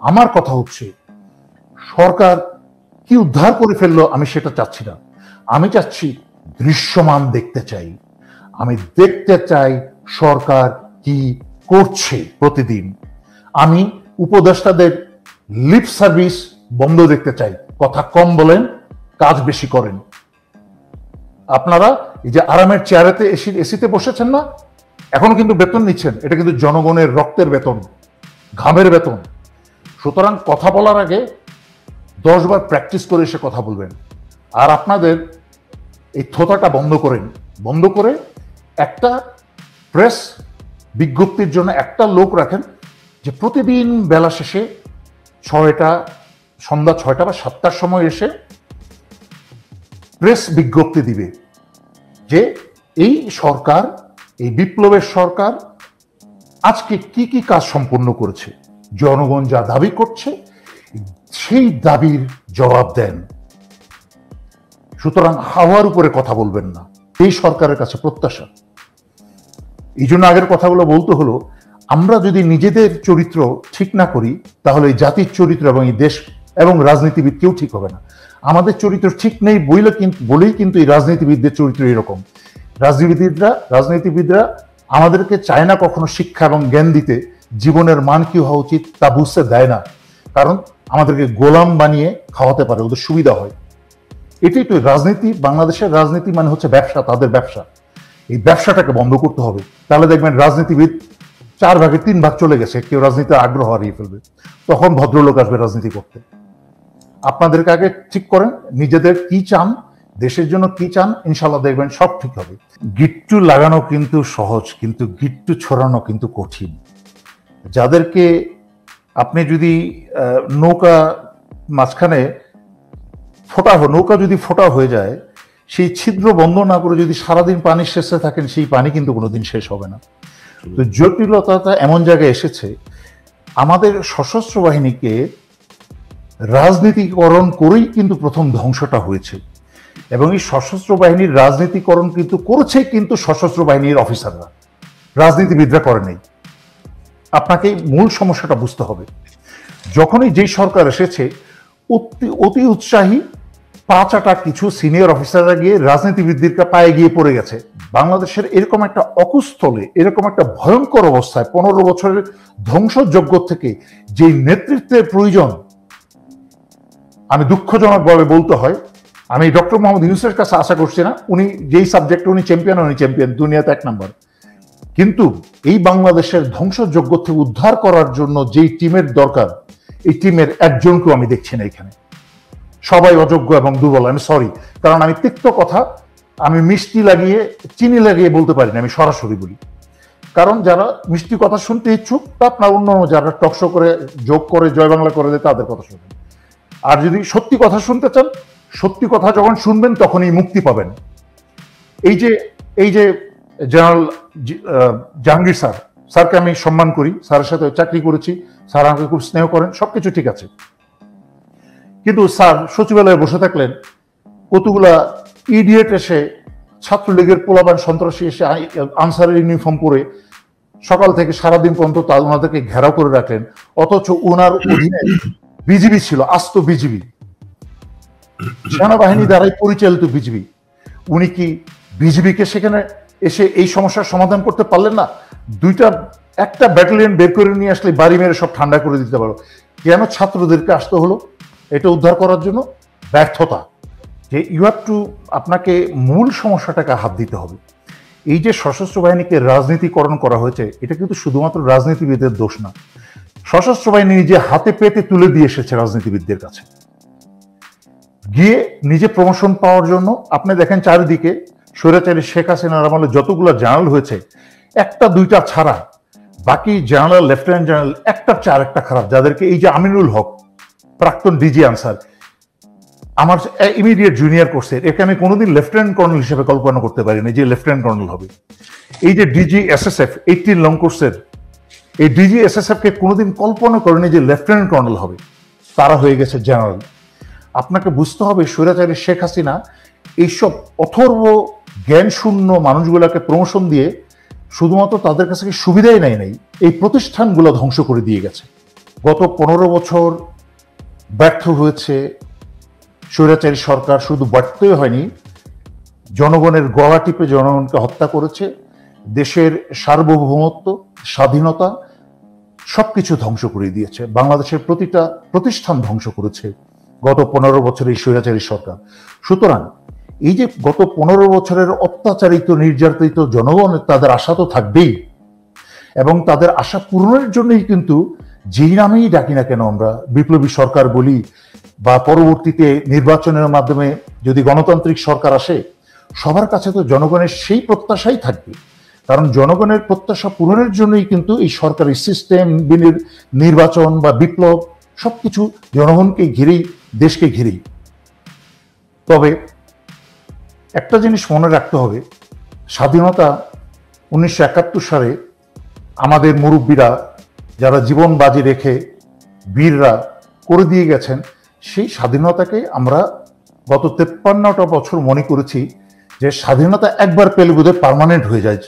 আমার কথা হচ্ছে সরকার কি উদ্ধার করে ফেললো আমি সেটা চাচ্ছি না। আমি চাচ্ছি দৃশ্যমান দেখতে চাই। আমি দেখতে চাই সরকার কি করছে প্রতিদিন। আমি উপদেষ্টাদের লিপ সার্ভিস বন্ধ দেখতে চাই। কথা কম বলেন, কাজ বেশি করেন। আপনারা এই যে আরামের চেয়ারেতে এসিতে বসেছেন না, এখনো কিন্তু বেতন নিচ্ছেন। এটা কিন্তু জনগণের রক্তের বেতন, ঘামের বেতন। সুতরাং কথা বলার আগে 10 বার প্র্যাকটিস করে এসে কথা বলবেন। আর আপনাদের এই থোতাটা বন্ধ করে একটা প্রেস বিজ্ঞপ্তির জন্য একটা লোক রাখেন, যে প্রতিদিন বেলা শেষে সন্ধ্যা 6টা বা 7টার সময় এসে প্রেস বিজ্ঞপ্তি দিবে যে এই সরকার, এই বিপ্লবের সরকার আজকে কি কি কাজ সম্পন্ন করেছে, জনগণ যা দাবি করছে সেই দাবির জবাব দেন। সুতরাং হাওয়ার উপরে কথা বলবেন না, এই সরকারের কাছে প্রত্যাশা। এই জন্য আগের কথাগুলো বলতে হলো, আমরা যদি নিজেদের চরিত্র ঠিক না করি তাহলে এই জাতির চরিত্র এবং এই দেশ এবং রাজনীতিবিদ কেউ ঠিক হবে না। আমাদের চরিত্র ঠিক নেই বলেই কিন্তু এই রাজনীতিবিদদের চরিত্র এরকম। রাজনীতিবিদরা আমাদেরকে চায় না কখনো শিক্ষা এবং জ্ঞান দিতে, জীবনের মান কি হওয়া উচিত তা বুঝতে দেয় না, কারণ আমাদেরকে গোলাম বানিয়ে খাওয়াতে পারে, ওদের সুবিধা হয়। এটাই তো রাজনীতি। বাংলাদেশের রাজনীতি মানে হচ্ছে ব্যবসা, তাদের ব্যবসা। এই ব্যবসাটাকে বন্ধ করতে হবে। তাহলে দেখবেন রাজনীতিবিদ 4 ভাগে 3 ভাগ চলে গেছে, কেউ রাজনীতিতে আগ্রহ হারিয়ে ফেলবে। তখন ভদ্রলোক আসবে রাজনীতি করতে। আপনাদেরকে আগে ঠিক করেন নিজেদের কি চান, দেশের জন্য কি চান, ইনশাল্লাহ দেখবেন সব ঠিক হবে। গিট্টু লাগানো কিন্তু সহজ, কিন্তু গিট্টু ছড়ানো কিন্তু কঠিন। যাদেরকে আপনি যদি নৌকা মাঝখানে নৌকা যদি ফোটা হয়ে যায়, সেই ছিদ্র বন্ধ না করে যদি সারাদিন পানির শেষে থাকেন, সেই পানি কিন্তু কোনোদিন শেষ হবে না। তো জটিলতা এমন জায়গায় এসেছে, আমাদের সশস্ত্র বাহিনীকে রাজনীতিকরণ করেই কিন্তু প্রথম ধ্বংসটা হয়েছে। এবং এই সশস্ত্র বাহিনীর রাজনীতিকরণ কিন্তু করেছে কিন্তু সশস্ত্র বাহিনীর অফিসাররা, রাজনীতিবিদরা করে নেই। আপনাকে মূল সমস্যাটা বুঝতে হবে। যখনই যেই সরকার এসেছে, অতি উৎসাহী 5-8 কিছু সিনিয়র অফিসাররা গিয়ে রাজনীতিবিদদের পায়ে গিয়ে পড়ে গেছে। বাংলাদেশের এরকম একটা অকুস্থলে, এরকম একটা ভয়ঙ্কর অবস্থায় 15 বছরের ধ্বংসযজ্ঞ থেকে যে নেতৃত্বের প্রয়োজন, আমি দুঃখজনকভাবে বলতে হয়, আমি ডক্টর মোহাম্মদ ইউনূসের কাছে আশা করছি না। উনি যেই সাবজেক্টে উনি চ্যাম্পিয়ন, দুনিয়াতে 1 নম্বর। কিন্তু এই বাংলাদেশের ধ্বংসযজ্ঞ থেকে উদ্ধার করার জন্য যেই টিমের দরকার, এই টিমের একজনকেও আমি দেখছি না এখানে। সবাই অযোগ্য এবং দুর্বল। আমি সরি, কারণ আমি তিক্ত কথা আমি মিষ্টি লাগিয়ে চিনি লাগিয়ে বলতে পারি না, আমি সরাসরি বলি। কারণ যারা মিষ্টি কথা শুনতে ইচ্ছুক, তা আপনার অন্য যারা টকশো করে যোগ করে জয় বাংলা করে দেয় তাদের কথা শুনবেন। আর যদি সত্যি কথা শুনতে চান, সত্যি কথা যখন শুনবেন তখনই মুক্তি পাবেন। এই যে জেনারেল জাহাঙ্গীর স্যারকে আমি সম্মান করি, স্যারের সাথে চাকরি করেছি, স্যার আমাকে খুব স্নেহ করেন, সবকিছু ঠিক আছে। কিন্তু স্যার সচিবালয়ে বসে থাকলেন, কতগুলা ইডিয়েট এসে, ছাত্রলীগের পোলাপান সন্ত্রাসী এসে আনসারের ইউনিফর্ম পরে সকাল থেকে সারাদিন পর্যন্ত ওনাদেরকে ঘেরাও করে রাখলেন। অথচ ওনার অধীনে বিজিবি ছিল, আস্ত বিজিবি, সেনাবাহিনী দ্বারাই পরিচালিত বিজিবি। উনি কি বিজিবিকে সেখানে এসে এই সমস্যার সমাধান করতে পারলেন না? একটা ব্যাটালিয়ন বের করে নিয়ে আসলে বাড়ি মেরে সব ঠান্ডা করে দিতে পারো। কেন ছাত্রদেরকে আসতে হলো এটা উদ্ধার করার জন্য? ব্যর্থতা। যে আপনাকে মূল সমস্যাটাকে হাত দিতে হবে। এই যে সশস্ত্র বাহিনীকে রাজনীতিকরণ করা হয়েছে, এটা কিন্তু শুধুমাত্র রাজনীতিবিদদের দোষ না। সশস্ত্র বাহিনী নিজে হাতে পেতে তুলে দিয়ে এসেছে রাজনীতিবিদদের কাছে, গিয়ে নিজে প্রমোশন পাওয়ার জন্য। আপনি দেখেন চারিদিকে স্বৈরাচারী শেখ হাসিনার আমলে যতগুলো জেনারেল হয়েছে, 1-2টা ছাড়া বাকি জেনারেল, লেফটেন্যান্ট জেনারেল একটার চেয়ে আরেকটা খারাপ। যাদেরকে এই যে আমিনুল হক, প্রাক্তন ডিজি আনসার, আমার ইমিডিয়েট জুনিয়র করছে, একে আমি কোনোদিন লেফটেন্যান্ট কর্নেল হিসেবে কল্পনা করতে পারিনি যে লেফটেন্যান্ট কর্নেল হবে। এই যে ডিজি এসএসএফ 18 লং কোর্সের, এই ডিজি এসএসএফ কে কোনোদিন কল্পনা করেনি যে লেফটেন্যান্ট কর্নেল হবে, তারা হয়ে গেছে জেনারেল। আপনাকে বুঝতে হবে, স্বৈরাচারী শেখ হাসিনা এইসব অথর্ব জ্ঞান শূন্য মানুষগুলোকে প্রমোশন দিয়ে শুধুমাত্র তাদের কাছে সুবিধাই নাই, এই প্রতিষ্ঠানগুলো ধ্বংস করে দিয়ে গেছে। গত 15 বছর ব্যর্থ হয়েছে স্বৈরাচারী সরকার। শুধু ব্যর্থই হয়নি, জনগণের গলা টিপে জনগণকে হত্যা করেছে, দেশের সার্বভৌমত্ব, স্বাধীনতা সবকিছু ধ্বংস করে দিয়েছে, বাংলাদেশের প্রতিটা প্রতিষ্ঠান ধ্বংস করেছে গত 15 বছরের এই স্বৈরাচারী সরকার। সুতরাং এই যে গত 15 বছরের অত্যাচারিত নির্যাতিত জনগণ, তাদের আশা তো থাকবেই, এবং তাদের আশা পূরণের জন্যই কিন্তু যেই নামেই ডাকি না কেন আমরা, বিপ্লবী সরকার বলি বা পরবর্তীতে নির্বাচনের মাধ্যমে যদি গণতান্ত্রিক সরকার আসে, সবার কাছে তো জনগণের সেই প্রত্যাশাই থাকবে। কারণ জনগণের প্রত্যাশা পূরণের জন্যই কিন্তু এই সরকারি সিস্টেম, নির্বাচন বা বিপ্লব সবকিছু জনগণকে ঘিরেই, দেশকে ঘিরেই। তবে একটা জিনিস মনে রাখতে হবে, স্বাধীনতা 1971 সালে আমাদের মুরব্বীরা যারা জীবন বাজি রেখে বীররা করে দিয়ে গেছেন, সেই স্বাধীনতাকে আমরা গত 53টা বছর মনে করেছি যে স্বাধীনতা একবার পেলে বোধহয় পার্মানেন্ট হয়ে যায়,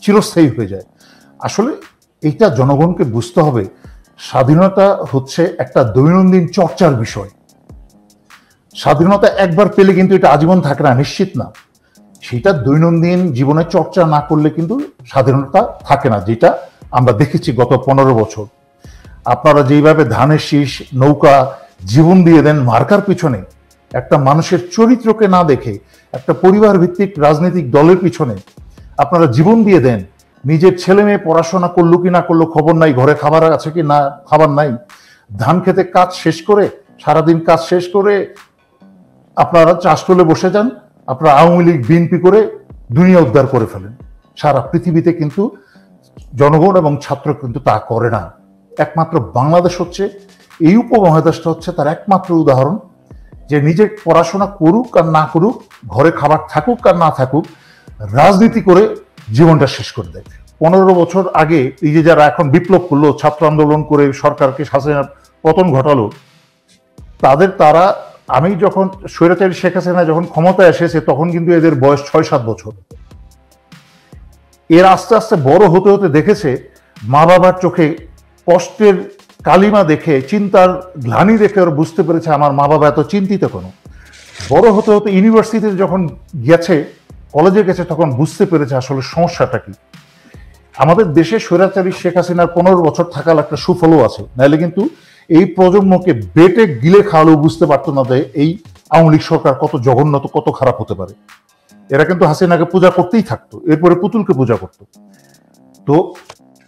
চিরস্থায়ী হয়ে যায়। আসলে এইটা জনগণকে বুঝতে হবে, স্বাধীনতা হচ্ছে একটা দৈনন্দিন চর্চার বিষয়। স্বাধীনতা একবার পেলে কিন্তু এটা আজীবন থাকে না, নিশ্চিত না। সেটা দৈনন্দিন জীবনে চর্চা না করলে কিন্তু স্বাধীনতা থাকে না, যেটা আমরা দেখেছি গত 15 বছর। আপনারা যেইভাবে ধানের শীষ, নৌকা, জীবন দিয়ে দেন মার্কার পিছনে, একটা মানুষের চরিত্রকে না দেখে, একটা পরিবার ভিত্তিক রাজনৈতিক দলের পিছনে আপনারা জীবন দিয়ে দেন, নিজের ছেলে মেয়ে পড়াশোনা করলো কি না করলো খবর নাই, ঘরে খাবার আছে কি না খাবার নাই, ধান খেতে কাজ শেষ করে, সারাদিন কাজ শেষ করে আপনারা চাষ তুলে বসে যান, আপনারা আওয়ামী লীগ বিএনপি করে দুনিয়া উদ্ধার করে ফেলেন। সারা পৃথিবীতে কিন্তু জনগণ এবং ছাত্র কিন্তু তা করে না। একমাত্র বাংলাদেশ হচ্ছে, এই উপমহাদেশটা হচ্ছে তার একমাত্র উদাহরণ, যে নিজে পড়াশোনা করুক আর না করুক, ঘরে খাবার থাকুক আর না থাকুক, রাজনীতি করে জীবনটা শেষ করে দেয়। 15 বছর আগে এই যে যারা এখন বিপ্লব করলো, ছাত্র আন্দোলন করে সরকারকে হাসিনার পতন ঘটালো, তারা আমি যখন স্বৈরাচারী শেখ হাসিনা যখন ক্ষমতায় এসেছে তখন কিন্তু এদের বয়স 6-7 বছর। এর আস্তে আস্তে বড় হতে হতে দেখেছে মা বাবার চোখে কষ্টের কালিমা দেখে, চিন্তার গ্লানি দেখে ওরা বুঝতে পেরেছে আমার মা বাবা এত চিন্তিত কেন। বড় হতে হতে ইউনিভার্সিটিতে যখন গেছে, কলেজে গেছে, তখন বুঝতে পেরেছে আসলে সমস্যাটা কি। আমাদের দেশে স্বৈরাচারী শেখ হাসিনার 15 বছর থাকার একটা সুফলও আছে, নাহলে কিন্তু এই প্রজন্মকে বেটে গিলে খাওয়ালেও বুঝতে পারতো না যে এই আওয়ামী লীগ সরকার কত জঘন্য, কত খারাপ হতে পারে। এরা কিন্তু হাসিনাকে পূজা করতেই থাকতো, এরপরে পুতুলকে পূজা করত। তো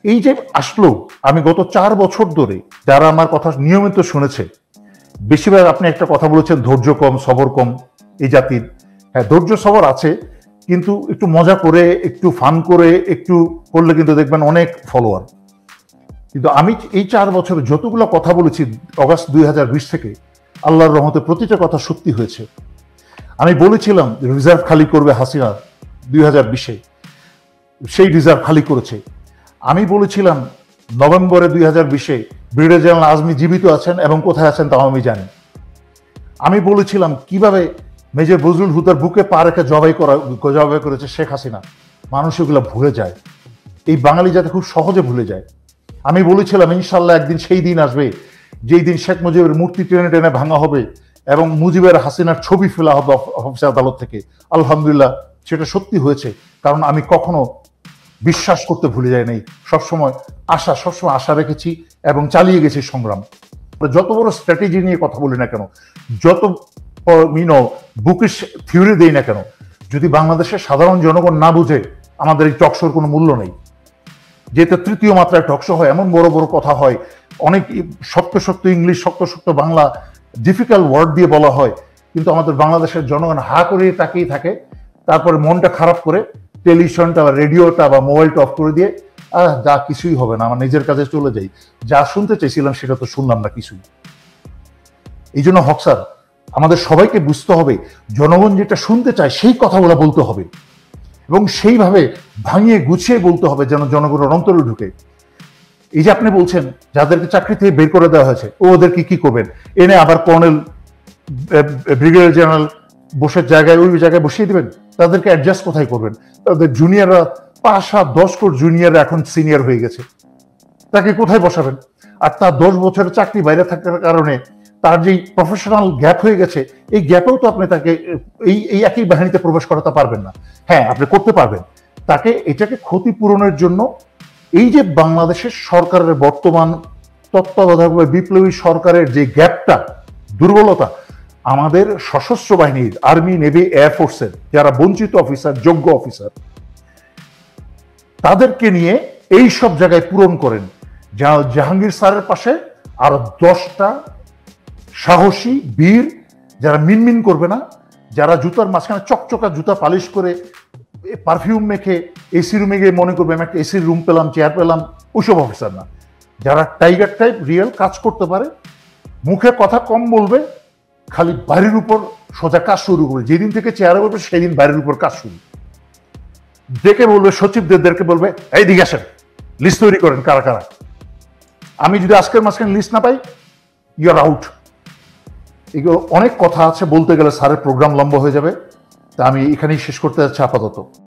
এই যে আসলো, আমি গত 4 বছর ধরে যারা আমার কথা নিয়মিত শুনেছে, বেশিরভাগ আপনি একটা কথা বলেছেন, ধৈর্য কম, সবর কম এই জাতির। হ্যাঁ, ধৈর্য সবর আছে, কিন্তু একটু মজা করে, একটু ফান করে, একটু করলে কিন্তু দেখবেন অনেক ফলোয়ার। কিন্তু আমি এই 4 বছরে যতগুলো কথা বলেছি অগাস্ট 2020 থেকে, আল্লাহর রহমতে প্রতিটা কথা সত্যি হয়েছে। আমি বলেছিলাম রিজার্ভ খালি করবে হাসিনা 2020-এ, সেই রিজার্ভ খালি করেছে। আমি বলেছিলাম নভেম্বরে 2020-এ ব্রিগেডিয়ার জেনারেল আজমি জীবিত আছেন এবং কোথায় আছেন তাও আমি জানি। আমি বলেছিলাম কিভাবে মেজর বজলুল হুদার বুকে পা রেখে জবাই করেছে শেখ হাসিনা। মানুষ এগুলো ভুলে যায়, এই বাঙালি যাতে খুব সহজে ভুলে যায়। আমি বলেছিলাম ইনশাল্লাহ একদিন সেই দিন আসবে যেই দিন শেখ মুজিবের মূর্তি টেনে টেনে ভাঙা হবে এবং মুজিবের হাসিনার ছবি ফেলা হবে অফিস আদালত থেকে। আলহামদুলিল্লাহ সেটা সত্যি হয়েছে, কারণ আমি কখনো বিশ্বাস করতে ভুলে যাই নাই, সবসময় আশা রেখেছি এবং চালিয়ে গেছি সংগ্রাম। যত বড় স্ট্র্যাটেজি নিয়ে কথা বলি না কেন, যত বুকিশ থিওরি দেই না কেন, যদি বাংলাদেশের সাধারণ জনগণ না বুঝে, আমাদের এই টকশোর কোনো মূল্য নেই। যেটা তৃতীয় মাত্রায় টকশো হয়, এমন বড় বড় কথা হয়, অনেক শক্ত ইংলিশ, শক্ত বাংলা, ডিফিকাল্ট ওয়ার্ড দিয়ে বলা হয়, কিন্তু আমাদের বাংলাদেশের জনগণ হা করে তাকিয়ে থাকে, তারপরে মনটা খারাপ করে টেলিভিশনটা বা রেডিওটা বা মোবাইলটা অফ করে দিয়ে যা কিছুই হবে না, আমার নিজের কাজে চলে যাই, যা শুনতে চাইছিলাম সেটা তো শুনলাম না কিছুই। এই জন্য হক স্যার, আমাদের সবাইকে বুঝতে হবে জনগণ যেটা শুনতে চায় সেই কথাগুলো বলতে হবে, এবং সেইভাবে ভাঙিয়ে গুছিয়ে বলতে হবে যেন জনগণের অন্তরে ঢুকে। এই যে আপনি বলছেন যাদেরকে চাকরি থেকে বের করে দেওয়া হয়েছে, ওদেরকে কি করবেন? এনে আবার কর্নেল, ব্রিগেডিয়ার জেনারেল বসের জায়গায় ওই জায়গায় বসিয়ে দেবেন? তাদেরকে অ্যাডজাস্ট কোথায় করবেন? তাদের জুনিয়ররা 5-7-10 কোটি জুনিয়ররা এখন সিনিয়র হয়ে গেছে, তাকে কোথায় বসাবেন? আর তার 10 বছরের চাকরি বাইরে থাকার কারণে তার যে প্রফেশনাল গ্যাপ হয়ে গেছে, এই গ্যাপেও তো আপনি তাকে এই একই বাহিনীতে প্রবেশ করাতে পারবেন না। হ্যাঁ, আপনি করতে পারবেন, তাকে এটাকে ক্ষতিপূরণের জন্য এই যে বাংলাদেশের সরকারের বর্তমান তত্ত্বাবধায়ক বিপ্লবী সরকারের যে গ্যাপটা, দুর্বলতা, আমাদের সশস্ত্র বাহিনীর আর্মি, নেভি, এয়ারফোর্সের যারা বঞ্চিত অফিসার, যোগ্য অফিসার, তাদেরকে নিয়ে এই সব জায়গায় পূরণ করেন। জাহাঙ্গীর স্যারের পাশে আরো 10টা সাহসী বীর, যারা মিনমিন করবে না, যারা জুতার মাঝখানে চকচকা জুতা পালিশ করে পারফিউম মেখে এসি রুমে গিয়ে মনে করবে আমি একটা এসির রুম পেলাম, চেয়ার পেলাম, ওইসব অফিসার না। যারা টাইগার টাইপ রিয়েল কাজ করতে পারে, মুখে কথা কম বলবে, খালি বাড়ির উপর সোজা কাজ শুরু করবে। যেদিন থেকে চেয়ারে বলবে সেদিন বাড়ির উপর কাজ শুরু। ডেকে বলবে, সচিবদেরকে বলবে, এই দিকে আসেন, লিস্ট তৈরি করেন কারা কারা। আমি যদি আজকের মাঝখানে লিস্ট না পাই, ইউ আর আউট। এগুলো অনেক কথা আছে, বলতে গেলে স্যারের প্রোগ্রাম লম্বা হয়ে যাবে, তা আমি এখানেই শেষ করতে যাচ্ছি আপাতত।